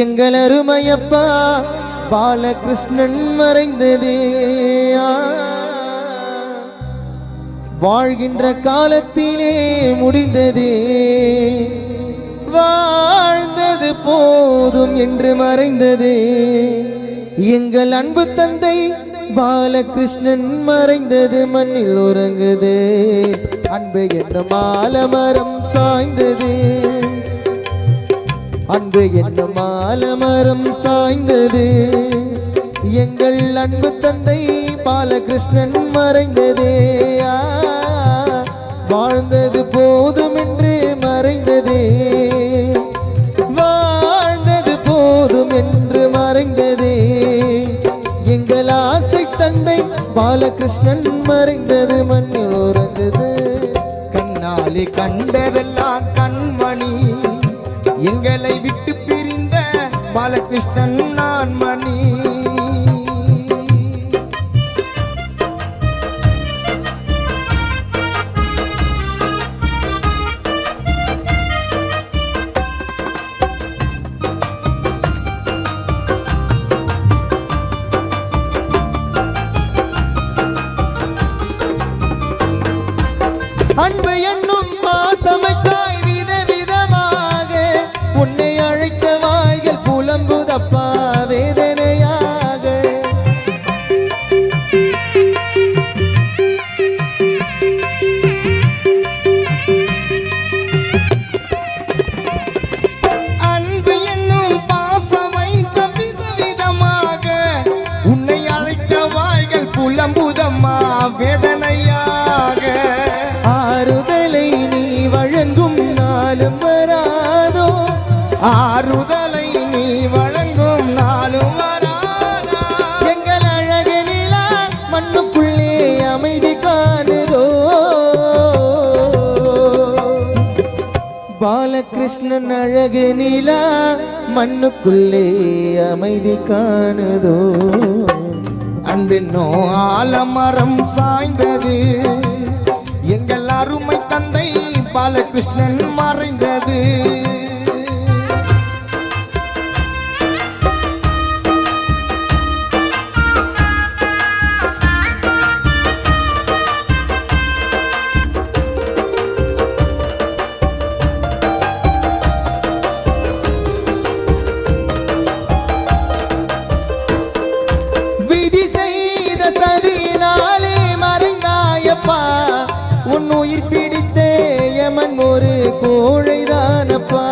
எங்கள் அருமையப்பா பாலகிருஷ்ணன் மறைந்ததே. வாழ்கின்ற காலத்திலே முடிந்ததே, வாழ்ந்தது போதும் என்று மறைந்ததே. எங்கள் அன்பு தந்தை பாலகிருஷ்ணன் மறைந்தது மண்ணில் உறங்குது. அன்பு என்னும் ஆலமரம் சாய்ந்தது, அன்பு என்னும் ஆலமரம் சாய்ந்தது. எங்கள் அன்பு தந்தை பாலகிருஷ்ணன் மறைந்ததே. வாழ்ந்தது போதும் என்று மறைந்ததே, வாழ்ந்தது போதும் என்று மறைந்ததே. எங்கள் ஆசை தந்தை பாலகிருஷ்ணன் மறைந்தது மண்ணில் உறந்தது. கண்ணாலே கண்டதெல்லாம் கண்மணி, எங்களை விட்டு பிரிந்த பாலகிருஷ்ணன் நான் மணி. அன்பு என்னும் பாசமைத்தாய் விதவிதமாக, உன்னை அழைக்க வாய்கள் புலம்புதப்பா வேதனையாக. அன்பு என்னும் பாசமைத்த விதவிதமாக, உன்னை அழைக்க வாய்கள் புலம்புதம்மா வேதனையாக. ஆறுதலை நீ வழங்கும் நாளும் வராதோ, ஆறுதலை நீ வழங்கும் நாளும் வராதா. எங்கள் அழகு நிலா மண்ணுக்குள்ளே அமைதி காணுதோ. பாலகிருஷ்ணன் அழகு நிலா மண்ணுக்குள்ளே அமைதி காணுதோ. அன்பென்னோ ஆலமரம் சாய்ந்தது, எங்கள் அருமை தந்தை பாலகிருஷ்ணன் மறைந்தது. விதி செய்த சதியினாலே மறைந்தாயப்பா, உன் உயிர் பிடித்த யமன் ஒரு கோழைதானப்பா.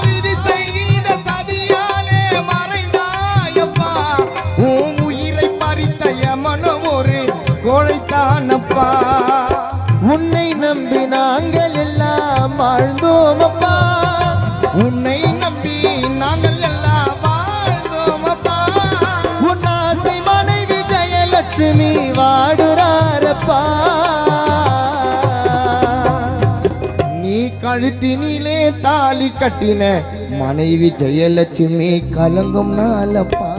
விதி செய்த சதியாலே மறைந்தாயப்பா, உன் உயிரை பறித்த யமனோ ஒரு கோழைத்தானப்பா. உன்னை நம்பி நாங்கள் எல்லாம் வாழ்ந்தோமப்பா, உன்னை நம்பி நாங்கள் எல்லாம் வாழ்ந்தோமப்பா. உன் ஆசை மனைவி ஜெயலட்சுமி வாடுறாரப்பா. நீ கழுத்தினிலே தாலி கட்டின மனைவி ஜெயலட்சுமி கலங்கும் நாளப்பா.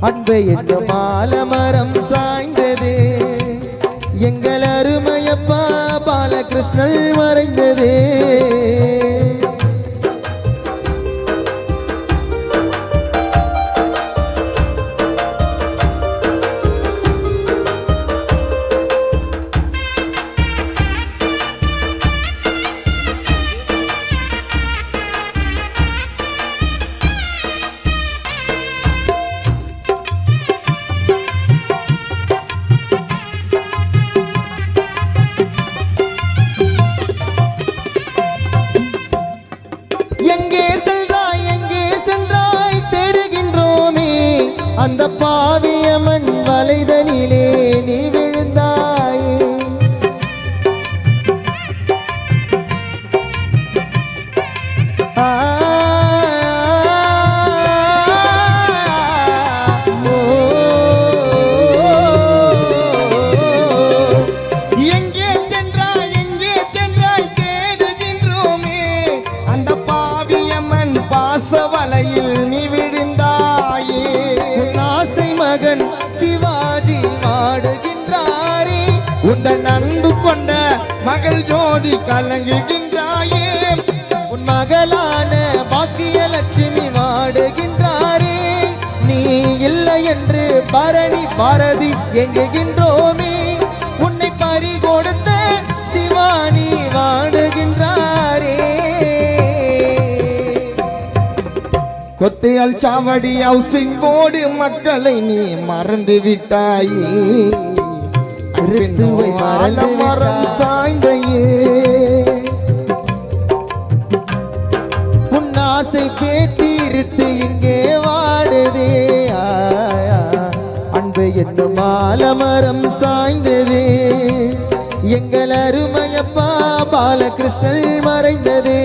அன்பு என்னும் ஆலமரம் சாய்ந்ததே, எங்கள் அருமையப்பா பாலகிருஷ்ணன் மறைந்ததே. எங்கே சென்றாய் தேடுகின்றோமே, அந்த பாவியமன் வலைதனிலே நீ விழுந்தாய். எங்கே சென்றாய் தேடுகின்றோமே, அந்த பாவியம்மன் பாசவலையில் நீ விழுந்தாயே. ஆசை மகன் சிவாஜி வாடுகின்றாரே உந்தன் அன்பு கொண்ட மகள் ஜோதி கலங்குகின்றாயே உன் மகளான பாக்கியலட்சுமி வாடுகின்றாரே நீ இல்லை என்று பரணி பாரதி எங்குகின்றோமே உன்னை பறி கொடுத்த சிவானி வாடுகின்றாரே கொத்தையால் சாவடி ஹவுசிங் போர்டு மக்களை நீ மறந்து விட்டாயே கிறிஸ்துவை மறந்து மரம் சாய்ந்தையே உன் ஆசை பேத்தீர்த்து இங்கே வாடுதே அன்பு என்னும் ஆலமரம் சாய்ந்ததே எங்கள் அருமையப்பா பாலகிருஷ்ணன் மறைந்ததே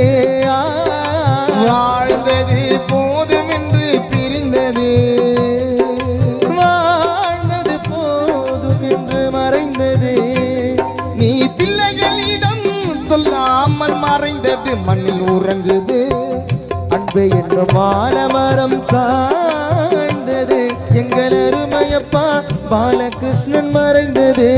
வாழ்ந்தது போதும் என்று பிரிந்தது வாழ்ந்தது போதும் என்று மறைந்ததே நீ பிள்ளைகளிடம் சொல்லாமல் மறைந்தது மண்ணில் உறங்குது அன்பு என்னும் ஆலமரம் சாய்ந்தது எங்கள் அருமையப்பா பாலகிருஷ்ணன் மறைந்ததே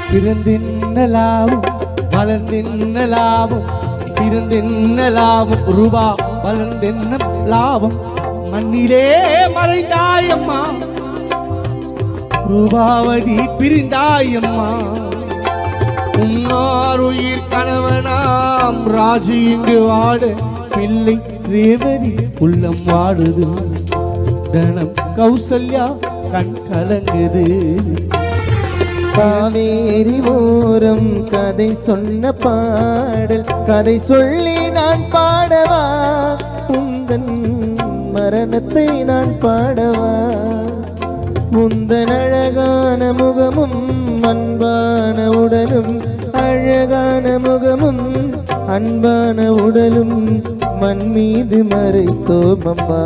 பிறந்தென்ன லாபம் வளர்ந்தென்ன லாபம் பிறந்தென்ன லாபம் ரூபா வளர்ந்தென்ன லாபம் மண்ணிலே மறைந்தாயம்மா ரூபாவதி பிரிந்தாயம்மா உன்னார் உயிர் கணவனாம் ராஜு இங்கு வாட பிள்ளை ரேவதி உள்ளம் வாடுது தனம் கௌசல்யா கண் கலங்குது காவேரி ஓரம் கதை சொன்ன பாடல் கதை சொல்லி நான் பாடவா உந்தன் மரணத்தை நான் பாடவா உந்தன் அழகான முகமும் அன்பான உடலும் அழகான முகமும் அன்பான உடலும் மண் மீது மறைத்தோம் அம்மா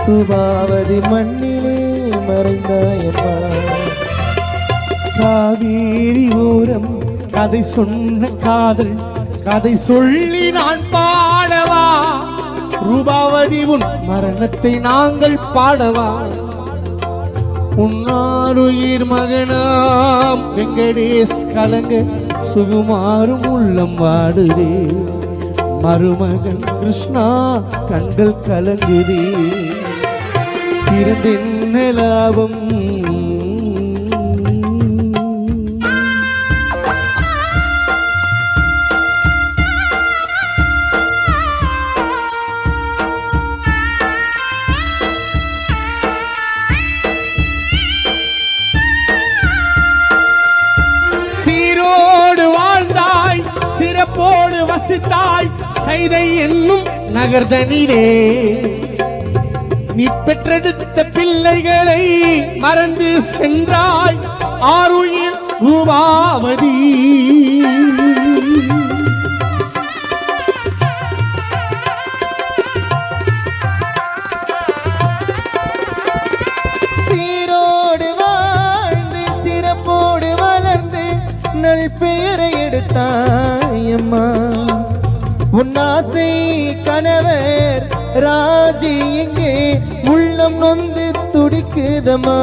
ரூபாவதி மண்ணிலே மறைந்தாயம்மா காவேரி ஓரம் கதை சொன்ன காதல் கதை சொல்லி நான் பாடவா ரூபாவதி உன் மரணத்தை நாங்கள் பாடவா உன்னாருயிர் மகனாம் வெங்கடேஷ் கலங்க சுகுமாரும் உள்ளம் வாடுதே மருமகன் கிருஷ்ணா கண்கள் கலங்குதே பிறந்தென்ன லாபம் சிறப்போடு வசித்தாய் சைதை என்னும் நகர்தனிலே நீ பெற்றெடுத்த பிள்ளைகளை மறந்து சென்றாய் ஆருயிர் ரூபாவதி சீரோடு வாழ்ந்து சிறப்போடு வளர்ந்து நல் பெயரை எடுத்தாயம்மா உன் ஆசை கணவர் ராஜி இங்கே உள்ளம் நொந்து துடிக்குதம்மா